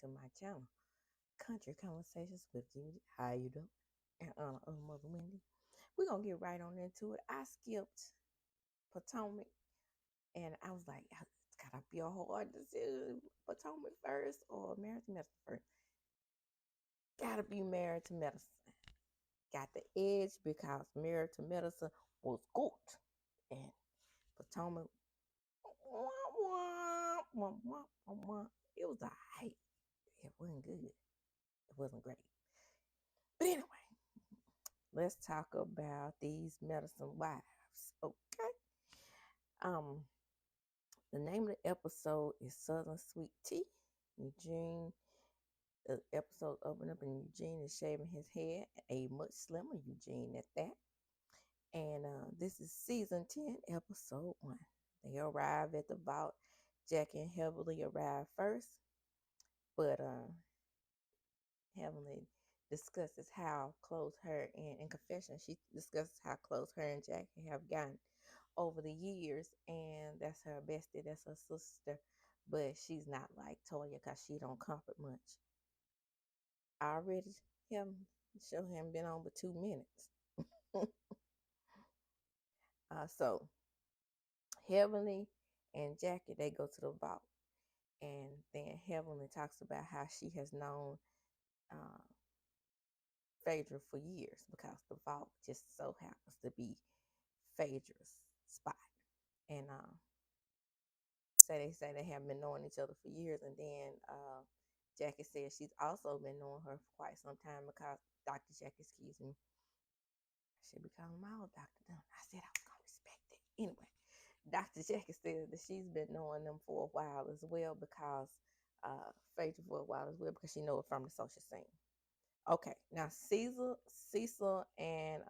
to my channel, Country Conversations with Judy. How you doing? And honor of Mother Wendy. We're gonna get right on into it. I skipped Potomac and I was like, it's gotta be a hard decision. Potomac first or Married to Medicine first? Gotta be Married to Medicine. Got the edge because Married to Medicine was good. And Potomac, it was alright. It wasn't good. It wasn't great. But anyway, let's talk about these medicine wives. Okay. Um, the name of the episode is Southern Sweet Tea. Eugene, the episode opened up and Eugene is shaving his head, a much slimmer Eugene at that. And this is season 10, episode 1. They arrive at the vault. Jackie and Heavenly arrive first, but Heavenly discusses how close her and in confession she discusses how close her and Jackie have gotten over the years, and that's her bestie, that's her sister, but she's not like Toya because she don't comfort much. Already him show him been on but 2 minutes. So Heavenly and Jackie they go to the vault, and then Heavenly talks about how she has known uh, Phaedra for years because the vault just so happens to be Phaedra's spot. And they say they have been knowing each other for years. And then Jackie says she's also been knowing her for quite some time because Dr. Jackie, excuse me, I should be calling my old Dr. Dunn. I said I was going to respect it. Anyway, Dr. Jackie says that she's been knowing them for a while as well because Phaedra for a while as well because she know it from the social scene. Okay, now Cecil and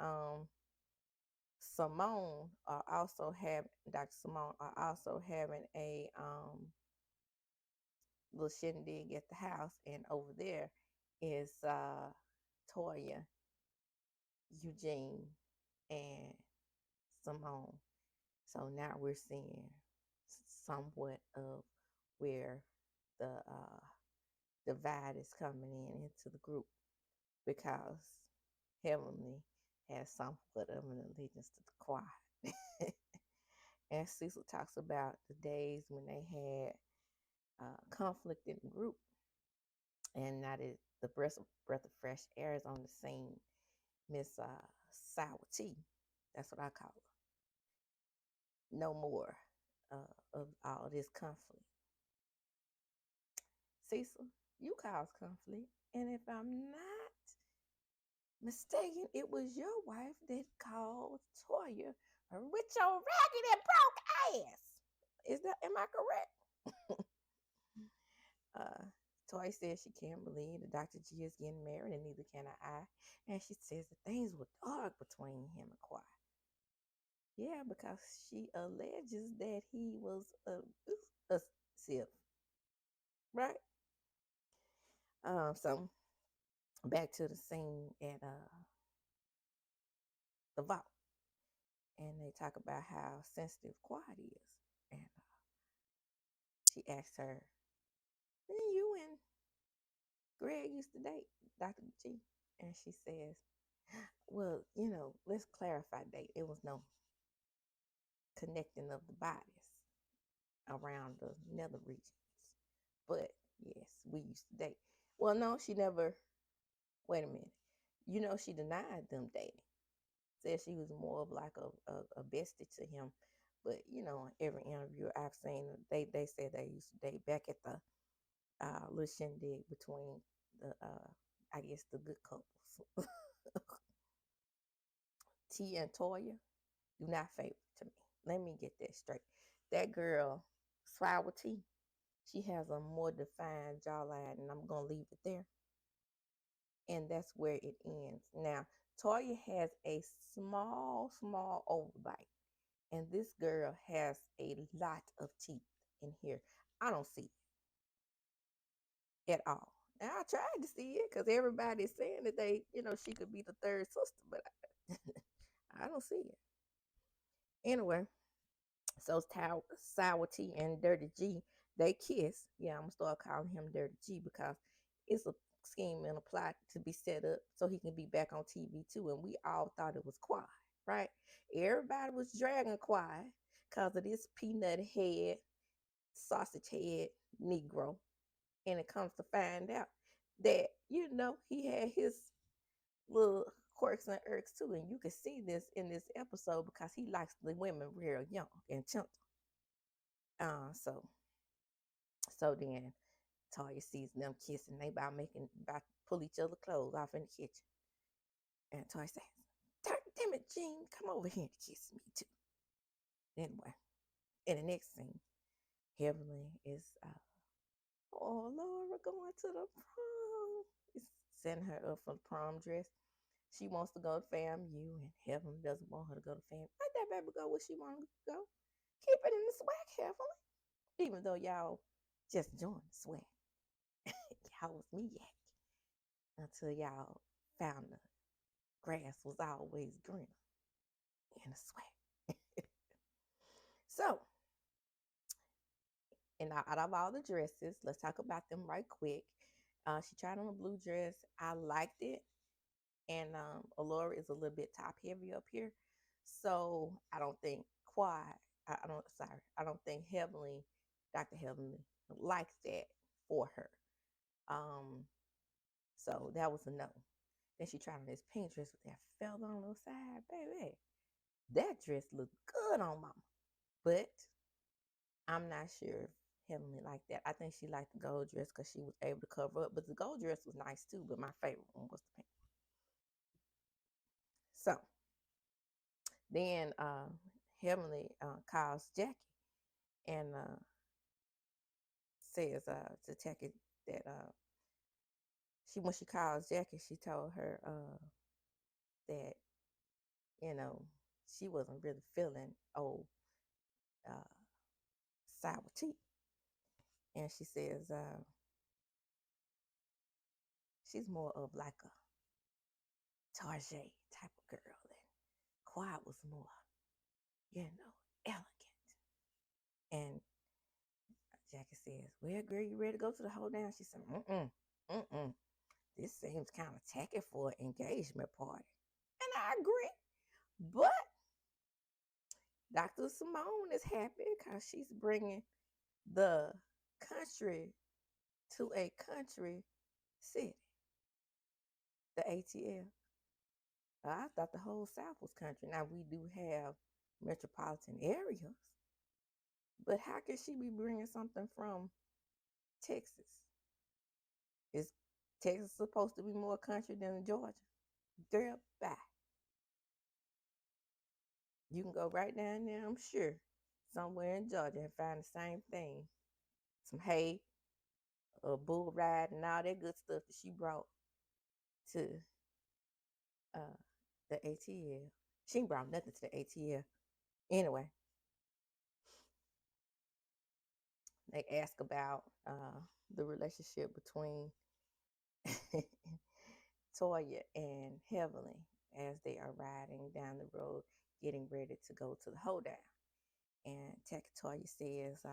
Simone are also having Dr. Simone are also having a little shindig at the house, and over there is Toya, Eugene, and Simone. So now we're seeing somewhat of where the divide is coming in into the group because Heavenly has somewhat of an allegiance to the choir. And Cecil talks about the days when they had conflict in the group, and now that the breath of fresh air is on the scene, Miss Sour Tea, that's what I call her. No more of all this conflict. Cecil, you cause conflict, and if I'm not mistaken, it was your wife that called Toya with your ragged and broke ass. Am I correct? Toy says she can't believe that Dr. G is getting married, and neither can I. And she says that things were dark between him and Quiet. Yeah, because she alleges that he was a sip, right? So back to the scene at the vault, and they talk about how sensitive Quiet is, and she asks her, "You and Greg used to date Dr. G?" And she says, "Well, let's clarify date. It was no connecting of the bodies around the nether regions. But yes, we used to date." Well, no, she never. Wait a minute. She denied them dating. Said she was more of like a bestie to him. But every interview I've seen, they said they used to date back at the little shindig between the I guess the good couples. T and Toya do not favor to me. Let me get that straight. That girl, Sour T, she has a more defined jawline, and I'm gonna leave it there. And that's where it ends. Now, Toya has a small overbite, and this girl has a lot of teeth in here. I don't see it at all. Now, I tried to see it because everybody's saying that she could be the third sister, but I don't see it. Anyway, so Sour T and Dirty G, They kiss. Yeah, I'm gonna start calling him Dirty G because it's a scheme and a plot to be set up so he can be back on TV too. And we all thought it was quiet, right? Everybody was dragging quiet because of this peanut head, sausage head Negro. And it comes to find out that, he had his little quirks and irks too. And you can see this in this episode because he likes the women real young and gentle. So then Toya sees them kissing. They about to pull each other clothes off in the kitchen. And Toya says, damn it, Jean, come over here and kiss me too. Anyway, in the next scene, Heavenly is, Laura going to the prom. It's setting her up for the prom dress. She wants to go to FAMU, and Heavenly doesn't want her to go to FAMU. Let that baby go where she wants to go. Keep it in the swag, Heavenly. Even though y'all just joined the swag. Y'all was me yak until y'all found the grass was always greener in the swag. So, and out of all the dresses, let's talk about them right quick. She tried on a blue dress. I liked it. And Allura is a little bit top heavy up here. So I don't think I don't think Dr. Heavenly likes that for her. So that was a no. Then she tried on this pink dress with that feather on the side, baby. That dress looked good on mama. But I'm not sure if Heavenly liked that. I think she liked the gold dress because she was able to cover up. But the gold dress was nice too, but my favorite one was the pink. So then Heavenly calls Jackie and says to Jackie that when she calls Jackie, she told her that, she wasn't really feeling old uh, sour tea. And she says she's more of like a Tarjay type of girl, and Quiet was more, elegant. And Jackie says, well, girl, you ready to go to the hold down? She said, mm-mm. This seems kind of tacky for an engagement party. And I agree. But Dr. Simone is happy because she's bringing the country to a country city, the ATL. I thought the whole South was country. Now, we do have metropolitan areas, but how can she be bringing something from Texas? Is Texas supposed to be more country than Georgia? Girl, bye. You can go right down there, I'm sure, somewhere in Georgia and find the same thing. Some hay, a bull ride, and all that good stuff that she brought to the ATL. She brought nothing to the ATL. Anyway, they ask about the relationship between Toya and Heavenly as they are riding down the road, getting ready to go to the hoedown. And Toya says,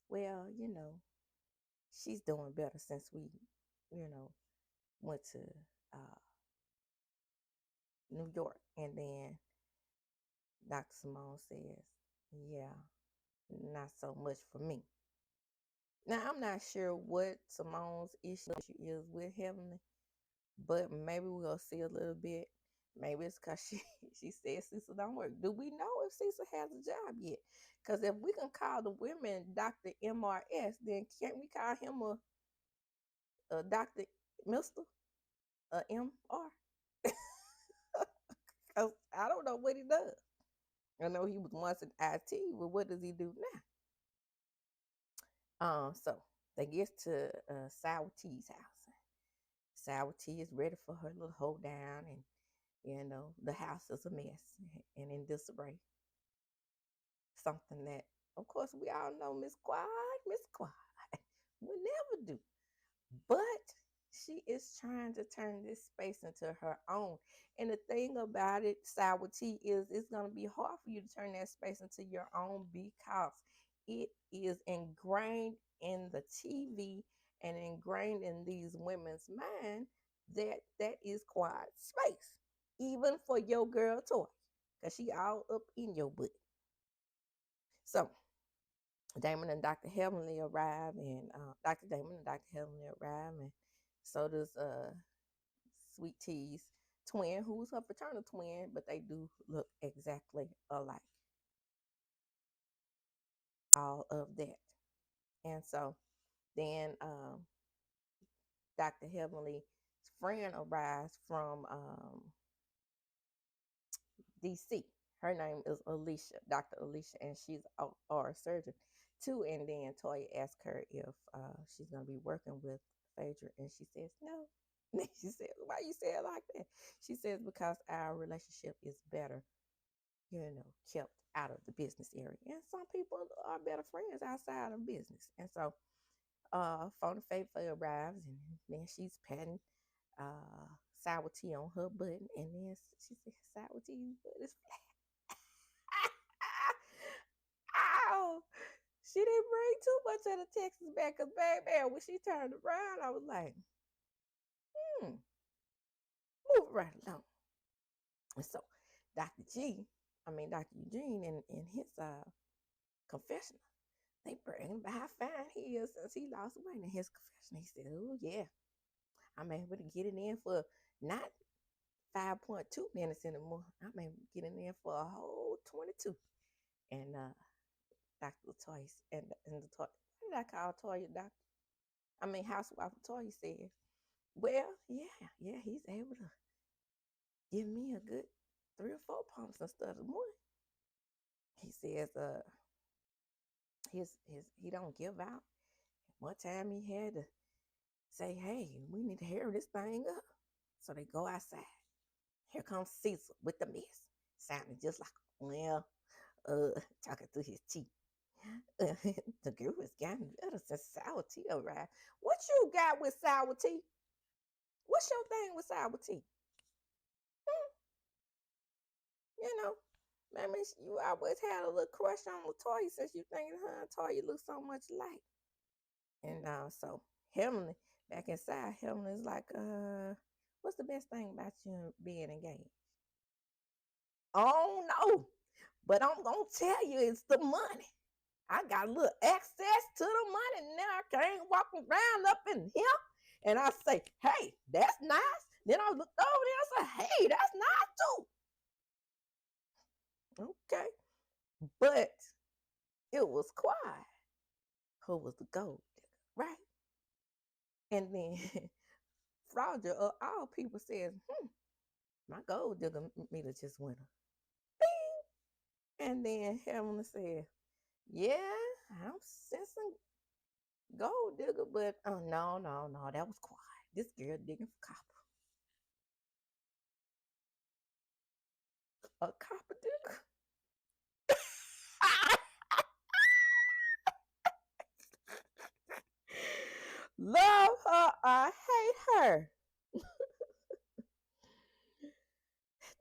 well, she's doing better since we, went to New York. And then Dr. Simone says, yeah, not so much for me. Now, I'm not sure what Simone's issue is with Heavenly, but maybe we'll see a little bit. Maybe it's because she said Cecil don't work. Do we know if Cecil has a job yet? Because if we can call the women Dr. MRS, then can't we call him a Dr. Mr. MR? Because I don't know what he does. I know he was once in IT, but what does he do now? So they get to Sour T's house. Sour T is ready for her little hold down, and the house is a mess and in disarray. Something that, of course, we all know Miss Quad would never do. But she is trying to turn this space into her own. And the thing about it, Sour T, is it's going to be hard for you to turn that space into your own because it is ingrained in the TV and ingrained in these women's mind that that is quiet space, even for your girl Toy, because she all up in your butt. So Damon and Dr. Heavenly arrive, and Dr. Damon and Dr. Heavenly arrive, and so does Sweet Tea's twin, who's her fraternal twin, but they do look exactly alike. All of that. And so then Dr. Heavenly's friend arrives from DC. Her name is Alicia, Dr. Alicia, and she's a surgeon too. And then Toya asks her if she's going to be working with Phaedra, and she says no. And she says, why you say it like that? She says, because our relationship is better, kept out of the business area. And some people are better friends outside of business. And so Phone Faithful arrives, and then she's patting sour tea on her butt, and then she says, sour tea butt is flat. Ow! She didn't bring too much of the Texas back, because baby, when she turned around, I was like, move right along. And so Dr. Eugene, in his confessional, they bring about how fine he is since he lost weight. In his confession, he said, oh yeah, I'm able to get it in for not 5.2 minutes anymore. I'm able to get it in for a whole 22. And Dr. Latoya and the Toya, what did I call Toya, Doctor? Housewife Latoya said, well, yeah, he's able to give me a good 3 or 4 pumps instead of 1. He says, he don't give out. One time he had to say, hey, we need to hurry this thing up. So they go outside. Here comes Cecil with the mess, sounding just like, talking through his teeth. The girl is getting better since sour tea arrived. What you got with sour tea? What's your thing with sour tea? Maybe you always had a little crush on Latoya since you thinking her and Toya look so much alike. And so Heavenly, back inside, Heavenly's like, what's the best thing about you being engaged? Oh no, but I'm gonna tell you, it's the money. I got a little access to the money now. I can't walk around up in here. And I say, hey, that's nice. Then I look over there and say, hey, that's nice too. Okay. But it was quiet. Who was the gold digger, right? And then Frauder of all people says, my gold digger meter just went up. Bing! And then Heavenly said, yeah, I'm sensing gold digger, but oh no, that was quiet. This girl digging for copper. A copper digger. Love her or hate her.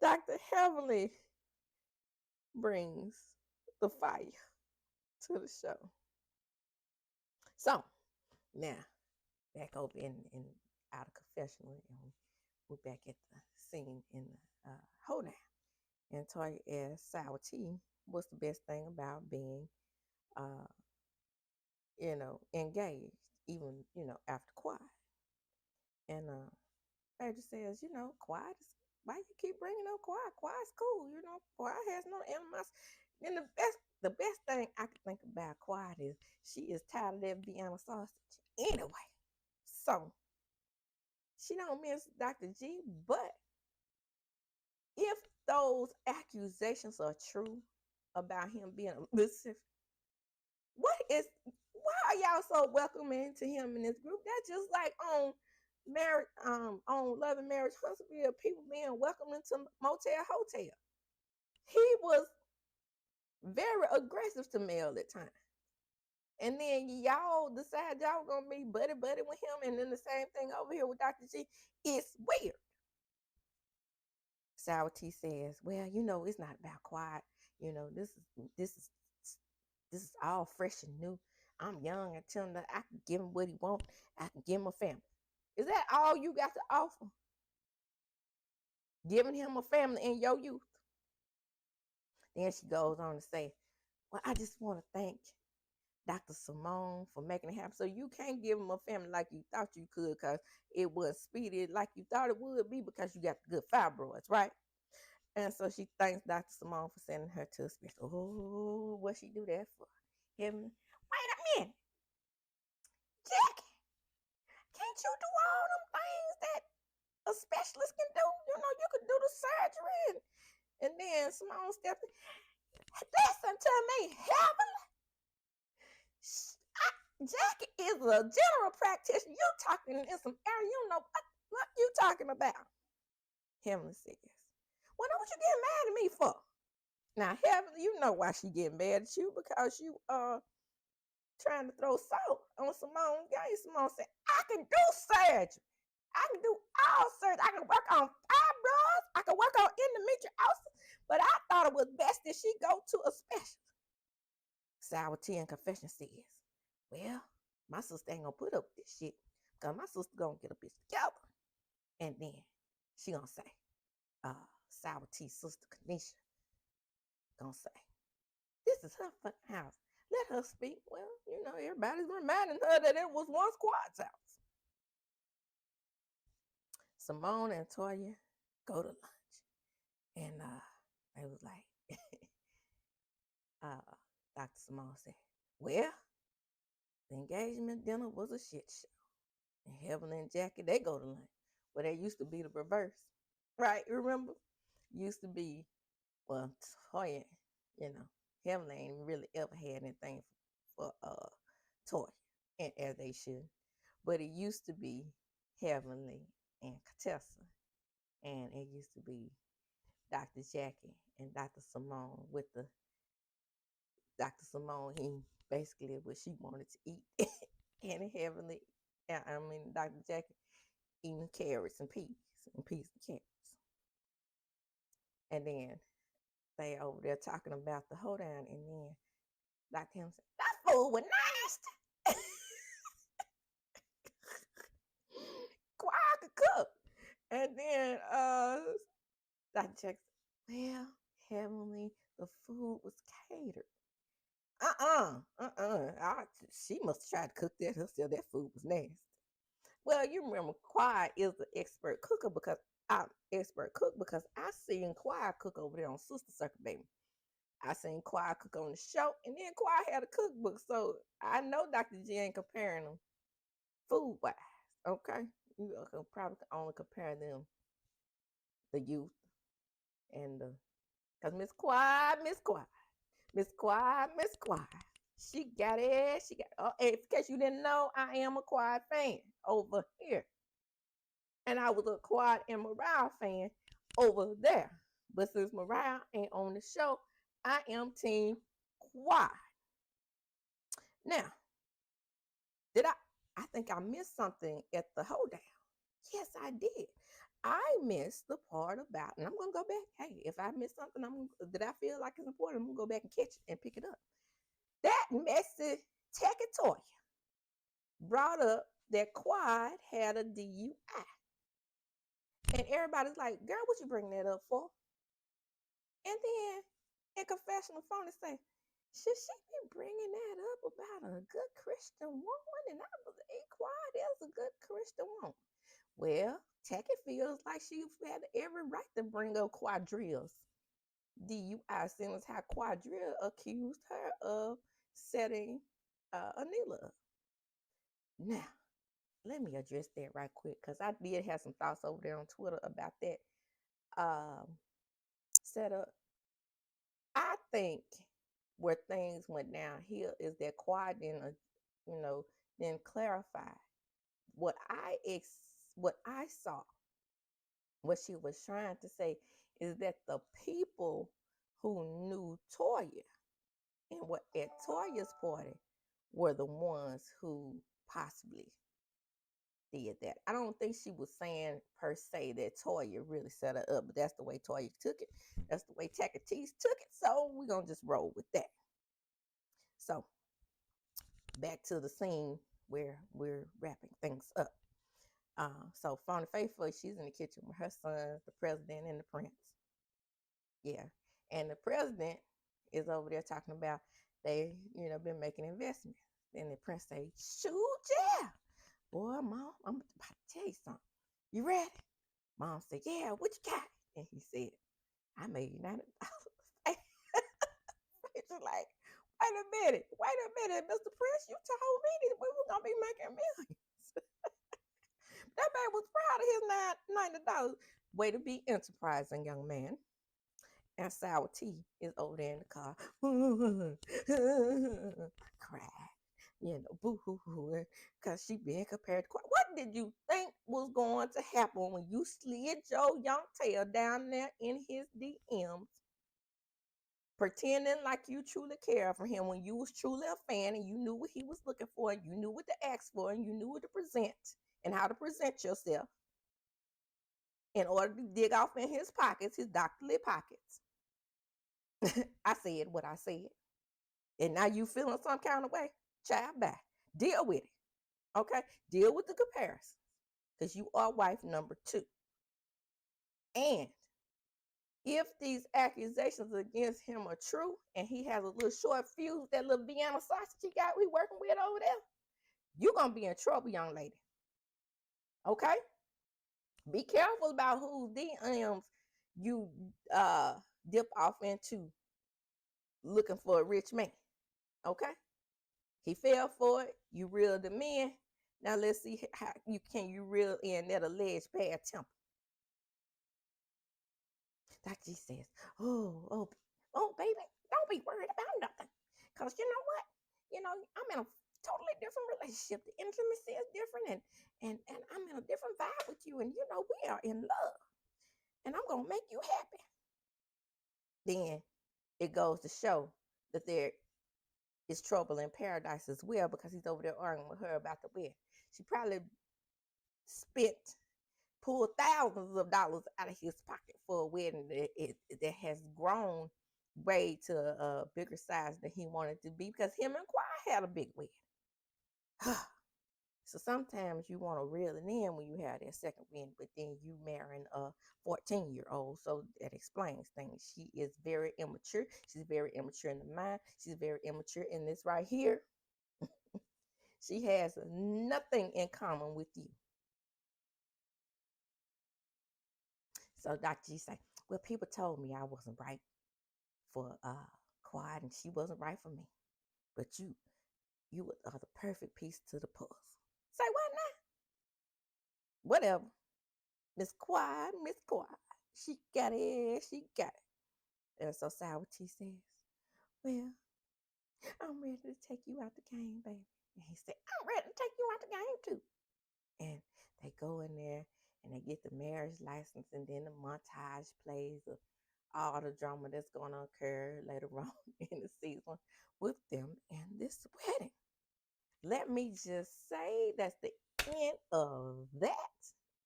Dr. Heavenly brings the fire to the show. So now back over in out of confessional, and we're back at the scene in the hoedown. And Toya asked Sour Tea, what's the best thing about being engaged, even, after quiet. And Phaedra says, quiet is, why you keep bringing up quiet? Quiet's cool, quiet has no animosity. And the best thing I can think about quiet is she is tired of that Vienna sausage anyway. So she don't miss Dr. G, but if those accusations are true about him being abusive, why are y'all so welcoming to him in this group? That's just like on marriage, on Love and Marriage Huntsville, people being welcomed into Motel Hotel. He was very aggressive to Mel at times. And then y'all decide y'all gonna be buddy with him, and then the same thing over here with Dr. G. It's weird. Sour Tea says, well, it's not about quiet. This is This is all fresh and new. I'm young and tell him that I can give him what he wants. I can give him a family. Is that all you got to offer? Giving him a family in your youth? Then she goes on to say, well, I just want to thank Dr. Simone for making it happen. So you can't give him a family like you thought you could because it was speeded like you thought it would be because you got the good fibroids, right? And so she thanks Dr. Simone for sending her to a special. Oh, what she do that for? Heaven. Wait a minute. Jackie, can't you do all them things that a specialist can do? You know, you could do the surgery. And then Simone stepped in. Listen to me, Heaven. Jackie is a general practitioner. You talking in some area, you know what you talking about. Heavenly says, well, what you getting mad at me for? Now, Heavenly, you know why she getting mad at you, because you trying to throw salt on Simone's game. Simone said, I can do surgery. I can do all surgery. I can work on fibroids. I can work on endometriosis. But I thought it was best that she go to a specialist. Sour Tea and Confession says, well, my sister ain't gonna put up with this shit because my sister gonna get a bitch together. And then she gonna say, Sour Tea sister Kanisha gonna say, this is her fucking house. Let her speak. Well, you know, everybody's reminding her that it was once Quad's house. Simone and Toya go to lunch. And they was like, Dr. Simone said, well, the engagement dinner was a shit show. And Heaven and Jackie, they go to lunch. Where they used to be the reverse. Right? Remember? Used to be, well, Toya, you know, Heaven ain't really ever had anything for Toya, and as they should. But it used to be Heavenly and Contessa. And it used to be Dr. Jackie and Dr. Simone with the Dr. Simone, he basically what she wanted to eat. And Heavenly, Dr. Jackie eating carrots and peas and carrots. And then they over there talking about the hoedown, and then Dr. Him said, that food was nasty. Quiet could cook. And then Dr. Jackson, well, Heavenly, the food was catered. She must have tried to cook that herself. That food was nasty. Well, you remember Quiet is the expert cooker because I seen Quiet cook over there on Sister Circle, baby. I seen Quiet cook on the show, and then Quiet had a cookbook, so I know Dr. G ain't comparing them food wise. Okay, you can probably only compare them, the youth and the, because Miss Quiet. She got it. In case you didn't know, I am a Quiet fan over here. And I was a Quiet and Mariah fan over there. But since Mariah ain't on the show, I am Team Quiet. Now, I think I missed something at the hoedown. Yes, I did. I missed the part about, and I'm going to go back. Hey, if I missed something that I feel like is important, I'm going to go back and catch it and pick it up. That messy Tacky Toya brought up that Quad had a DUI. And everybody's like, girl, what you bring that up for? And then in confessional phone, they say, should she be bringing that up about a good Christian woman? And I believe Quad is a good Christian woman. Well, Tacky feels like she had every right to bring up Quadrille's DUI, seeing as how Quadrille accused her of setting Anila up. Now, let me address that right quick, because I did have some thoughts over there on Twitter about that setup. I think where things went downhill is that Quad then clarified what I saw. What she was trying to say is that the people who knew Toya and were at Toya's party were the ones who possibly did that. I don't think she was saying per se that Toya really set her up, but that's the way Toya took it. That's the way Tacky Tease took it. So we're going to just roll with that. So back to the scene where we're wrapping things up. So Fauna Faithful, she's in the kitchen with her sons, the president and the prince. Yeah. And the president is over there talking about they, been making investments. And the prince say, shoot, yeah. Boy, Mom, I'm about to tell you something. You ready? Mom said, yeah, what you got? And he said, I made $90. It's like, wait a minute, Mr. Prince, you told me that we were gonna be making millions. That man was proud of his $90. Way to be enterprising, young man. And Sour T is over there in the car, cry, boo hoo hoo, because she being compared to. What did you think was going to happen when you slid your young tail down there in his DMs, pretending like you truly care for him when you was truly a fan and you knew what he was looking for and you knew what to ask for and you knew what to present and how to present yourself in order to dig off in his pockets, his doctorly pockets? I said what I said. And now you feeling some kind of way? Child, bye. Deal with it. Okay? Deal with the comparison. Because you are wife number 2. And if these accusations against him are true and he has a little short fuse with that little Vienna sausage he got we working with over there, you're going to be in trouble, young lady. Okay? Be careful about whose DMs you dip off into looking for a rich man. Okay? He fell for it. You reeled him in. Now let's see how you reel in that alleged bad temper. Dr. G says, oh, baby, don't be worried about nothing. Because you know what? I'm in a totally different relationship. The intimacy is different and I'm in a different vibe with you. And we are in love. And I'm gonna make you happy. Then it goes to show that there is trouble in paradise as well, because he's over there arguing with her about the wedding. She probably pulled thousands of dollars out of his pocket for a wedding that has grown way to a bigger size than he wanted to be, because him and Quai had a big wedding. So sometimes you want to reel it in when you have that second wedding, but then you marrying a 14-year-old. So that explains things. She is very immature. She's very immature in the mind. She's very immature in this right here. She has nothing in common with you. So Dr. G say, well, people told me I wasn't right for Quad and she wasn't right for me. But you are the perfect piece to the puzzle. Say what now? Whatever. Miss Quad. She got it. And so Sour T says, well, I'm ready to take you out the game, baby. And he said, I'm ready to take you out the game too. And they go in there and they get the marriage license, and then the montage plays of all the drama that's going to occur later on in the season with them and this wedding. Let me just say that's the end of that.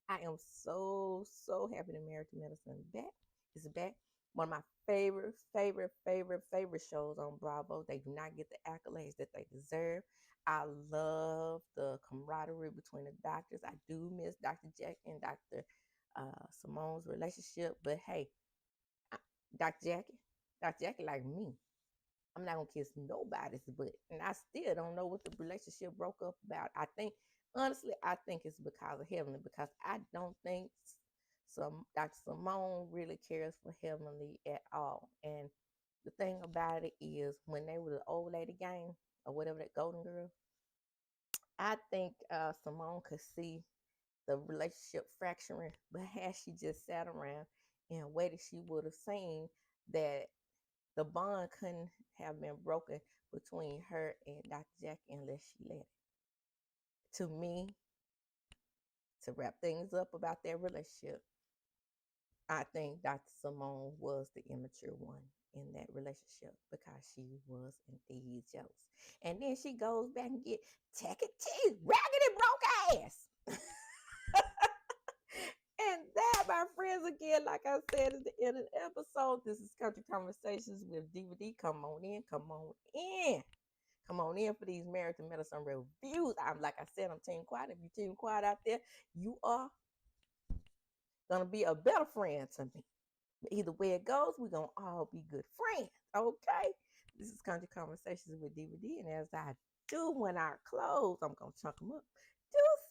I am so happy to Married to Medicine is back. One of my favorite shows on Bravo. They do not get the accolades that they deserve. I love the camaraderie between the doctors. I do miss Dr. Jack and Dr. Simone's relationship, but hey, Dr. Jackie like me. I'm not gonna kiss nobody's butt, and I still don't know what the relationship broke up about. Honestly, I think it's because of Heavenly, because I don't think Dr. Simone really cares for Heavenly at all. And the thing about it is, when they were the old lady gang or whatever, that Golden Girl, I think Simone could see the relationship fracturing, but had she just sat around and waited, she would have seen that the bond couldn't have been broken between her and Dr. Jackie unless she let it. To me, to wrap things up about their relationship, I think Dr. Simone was the immature one in that relationship because she was indeed jealous. And then she goes back and get Tacky T, raggedy broke ass. And that, my friends, again, like I said at the end of the episode, this is Country Conversations with DVD. Come on in. Come on in for these Married to Medicine reviews. I'm like I said, I'm Team Quiet. If you're Team Quiet out there, you are gonna be a better friend to me. But either way it goes, we're gonna all be good friends. Okay. This is Country Conversations with DVD, and as I do when I close, I'm gonna chunk them up. Deuces.